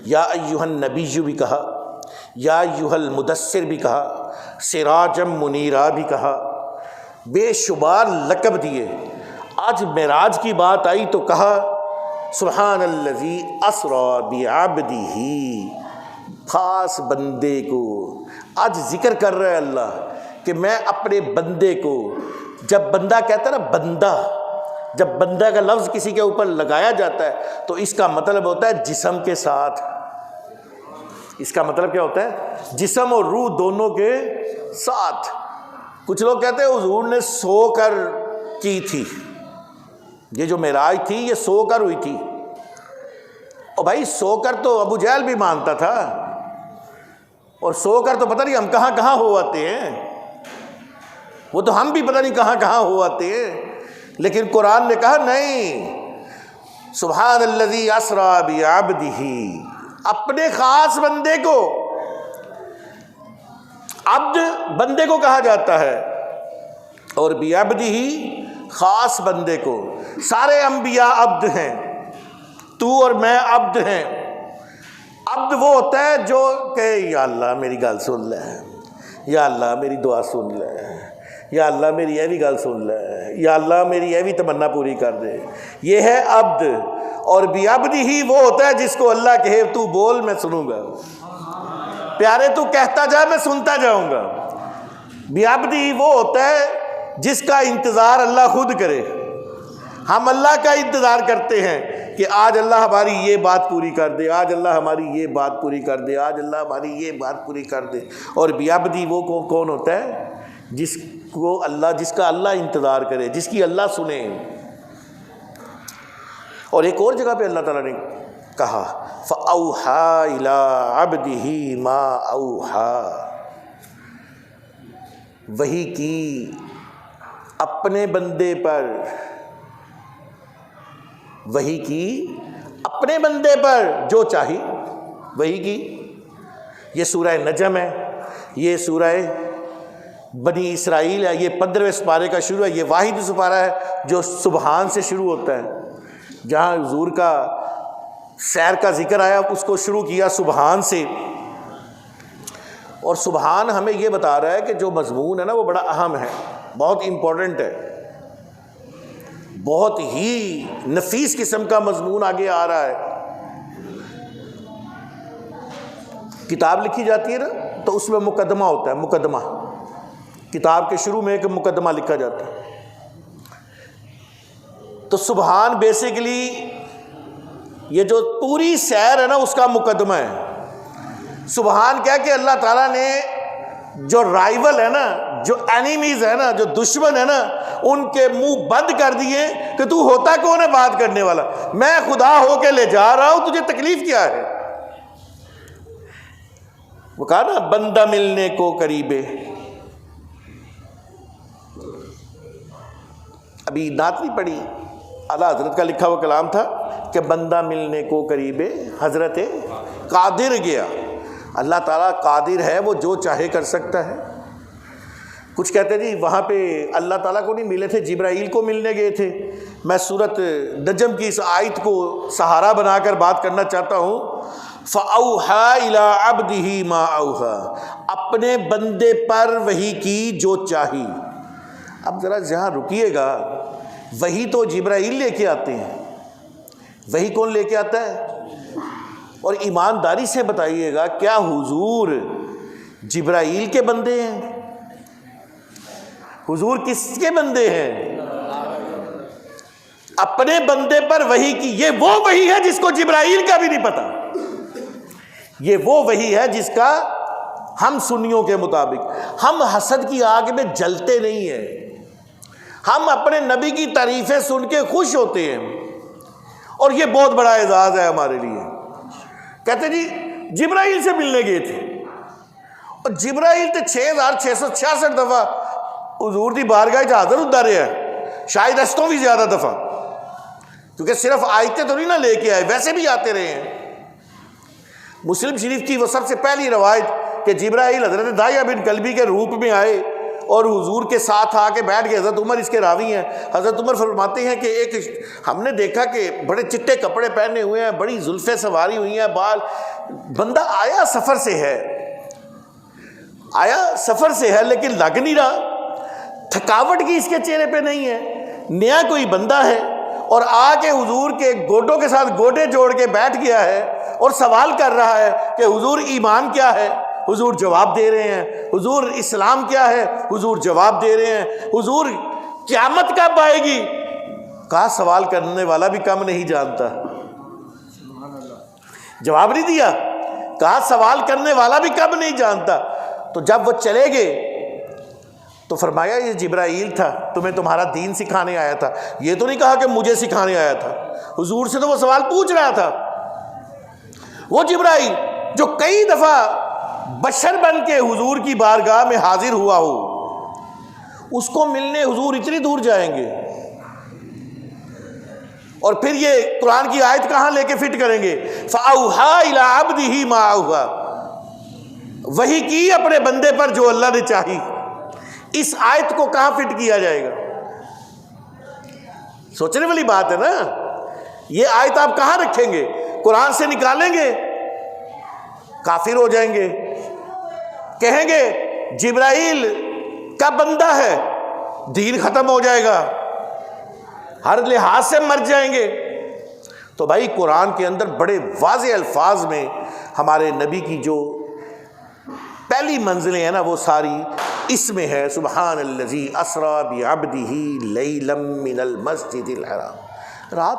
یا ایھا النبی بھی کہا، یا ایھا المدثر بھی کہا، سراجا منیرا بھی کہا، بے شمار لقب دیے۔ آج معراج کی بات آئی تو کہا سبحان الذی اسری بعبدہ، خاص بندے کو آج ذکر کر رہا ہے اللہ کہ میں اپنے بندے کو، جب بندہ کہتا ہے نا بندہ، جب بندہ کا لفظ کسی کے اوپر لگایا جاتا ہے تو اس کا مطلب ہوتا ہے جسم کے ساتھ۔ اس کا مطلب کیا ہوتا ہے؟ جسم اور روح دونوں کے ساتھ۔ کچھ لوگ کہتے ہیں حضور نے سو کر کی تھی، یہ جو معراج تھی یہ سو کر ہوئی تھی۔ اور بھائی سو کر تو ابو جہل بھی مانتا تھا، اور سو کر تو پتہ نہیں ہم کہاں کہاں ہو آتے ہیں، وہ تو ہم بھی پتہ نہیں کہاں کہاں ہو آتے ہیں۔ لیکن قرآن نے کہا نہیں، سبحان الذی اسری بعبدہ، اپنے خاص بندے کو، عبد بندے کو کہا جاتا ہے، اور بعبدہ خاص بندے کو۔ سارے انبیاء عبد ہیں، تو اور میں عبد ہیں۔ عبد وہ ہوتا ہے جو کہ یا اللہ میری گل سن لے، یا اللہ میری دعا سن لے، یا اللہ میری یہ بھی گل سن لے، یا اللہ میری یہ بھی تمنا پوری کر دے، یہ ہے عبد۔ اور بعبدہ ہی وہ ہوتا ہے جس کو اللہ کہے تو بول میں سنوں گا، پیارے تو کہتا جا میں سنتا جاؤں گا۔ بعبدہ ہی وہ ہوتا ہے جس کا انتظار اللہ خود کرے۔ ہم اللہ کا انتظار کرتے ہیں کہ آج اللہ ہماری یہ بات پوری کر دے، آج اللہ ہماری یہ بات پوری کر دے، آج اللہ ہماری یہ بات پوری کر دے۔ اور بعبدہ وہ کون ہوتا ہے؟ جس کا اللہ انتظار کرے، جس کی اللہ سنے۔ اور ایک اور جگہ پہ اللہ تعالیٰ نے کہا فَأَوْحَىٰ إِلَىٰ عَبْدِهِ مَا أَوْحَىٰ، وحی کی اپنے بندے پر، وحی کی اپنے بندے پر جو چاہی وحی کی۔ یہ سورہ نجم ہے، یہ سورہ بنی اسرائیل ہے، یہ 15ویں سپارے کا شروع ہے۔ یہ واحد سپارہ ہے جو سبحان سے شروع ہوتا ہے۔ جہاں حضور کا سیر کا ذکر آیا اس کو شروع کیا سبحان سے۔ اور سبحان ہمیں یہ بتا رہا ہے کہ جو مضمون ہے نا وہ بڑا اہم ہے، بہت امپورٹنٹ ہے، بہت ہی نفیس قسم کا مضمون آگے آ رہا ہے۔ کتاب لکھی جاتی ہے نا تو اس میں مقدمہ ہوتا ہے، مقدمہ، کتاب کے شروع میں ایک مقدمہ لکھا جاتا ہے۔ تو سبحان بیسیکلی یہ جو پوری سیر ہے نا اس کا مقدمہ ہے۔ سبحان کیا کہ اللہ تعالیٰ نے جو رائیول ہے نا، جو اینیمیز ہے نا، جو دشمن ہے نا، ان کے منہ بند کر دیے کہ تو ہوتا کون ہے بات کرنے والا، میں خدا ہو کے لے جا رہا ہوں، تجھے تکلیف کیا ہے؟ وہ کہا نا بندہ ملنے کو قریبے، ابھی نعت نہیں پڑھی، اعلیٰ حضرت کا لکھا ہوا کلام تھا کہ بندہ ملنے کو قریبے حضرت قادر گیا۔ اللہ تعالیٰ قادر ہے، وہ جو چاہے کر سکتا ہے۔ کچھ کہتے جی وہاں پہ اللہ تعالیٰ کو نہیں ملے تھے، جبرائیل کو ملنے گئے تھے۔ میں سورۃ نجم کی اس آیت کو سہارا بنا کر بات کرنا چاہتا ہوں۔ فَأَوْحَىٰ إِلَىٰ عَبْدِهِ مَا أَوْحَىٰ، اپنے بندے پر وحی کی جو چاہی۔ اب ذرا جہاں رکیے گا، وحی تو جبرائیل لے کے آتے ہیں، وحی کون لے کے آتا ہے؟ اور ایمانداری سے بتائیے گا کیا حضور جبرائیل کے بندے ہیں؟ حضور کس کے بندے ہیں؟ اپنے بندے پر وحی کی۔ یہ وہ وحی ہے جس کو جبرائیل کا بھی نہیں پتا، یہ وہ وحی ہے جس کا ہم سنیوں کے مطابق، ہم حسد کی آگ میں جلتے نہیں ہیں، ہم اپنے نبی کی تعریفیں سن کے خوش ہوتے ہیں، اور یہ بہت بڑا اعزاز ہے ہمارے لیے۔ کہتے جی جبرائیل سے ملنے گئے تھے، اور جبرائیل تو 6666 دفعہ حضور دی بارگاہ حاضر ہوتا رہا ہے، شاید اس تو بھی زیادہ دفعہ، کیونکہ صرف آیتیں تو نہیں نہ لے کے آئے، ویسے بھی آتے رہے ہیں۔ مسلم شریف کی وہ سب سے پہلی روایت کہ جبرائیل حضرت داہیہ بن کلبی کے روپ میں آئے اور حضور کے ساتھ آ کے بیٹھ گئے۔ حضرت عمر اس کے راوی ہیں، حضرت عمر فرماتے ہیں کہ ہم نے دیکھا کہ بڑے چٹے کپڑے پہنے ہوئے ہیں، بڑی زلفیں سنواری ہوئی ہیں، بال بندہ آیا سفر سے ہے لیکن لگ نہیں رہا، تھکاوٹ کی اس کے چہرے پہ نہیں ہے، نیا کوئی بندہ ہے اور آ کے حضور کے گوڈوں کے ساتھ گوڈے جوڑ کے بیٹھ گیا ہے اور سوال کر رہا ہے کہ حضور ایمان کیا ہے؟ حضور جواب دے رہے ہیں۔ حضور اسلام کیا ہے؟ حضور جواب دے رہے ہیں۔ حضور قیامت کب آئے گی؟ کہا سوال کرنے والا بھی کم نہیں جانتا، جواب نہیں دیا، کہا سوال کرنے والا بھی کم نہیں جانتا۔ تو جب وہ چلے گئے تو فرمایا یہ جبرائیل تھا، تمہیں تمہارا دین سکھانے آیا تھا، یہ تو نہیں کہا کہ مجھے سکھانے آیا تھا۔ حضور سے تو وہ سوال پوچھ رہا تھا۔ وہ جبرائیل جو کئی دفعہ بشر بن کے حضور کی بارگاہ میں حاضر ہوا ہو، اس کو ملنے حضور اتنی دور جائیں گے، اور پھر یہ قرآن کی آیت کہاں لے کے فٹ کریں گے؟ فَأَوْحَىٰ إِلَىٰ عَبْدِهِ مَا أَوْحَىٰ، وحی کی اپنے بندے پر جو اللہ نے چاہی۔ اس آیت کو کہاں فٹ کیا جائے گا؟ سوچنے والی بات ہے نا۔ یہ آیت آپ کہاں رکھیں گے؟ قرآن سے نکالیں گے کافر ہو جائیں گے، کہیں گے جبرائیل کا بندہ ہے، دین ختم ہو جائے گا، ہر لحاظ سے مر جائیں گے۔ تو بھائی قرآن کے اندر بڑے واضح الفاظ میں ہمارے نبی کی جو پہلی منزلیں ہیں نا وہ ساری اس میں ہے۔ سبحان الذی اسریٰ بعبدہ لیلا من المسجد الحرام، رات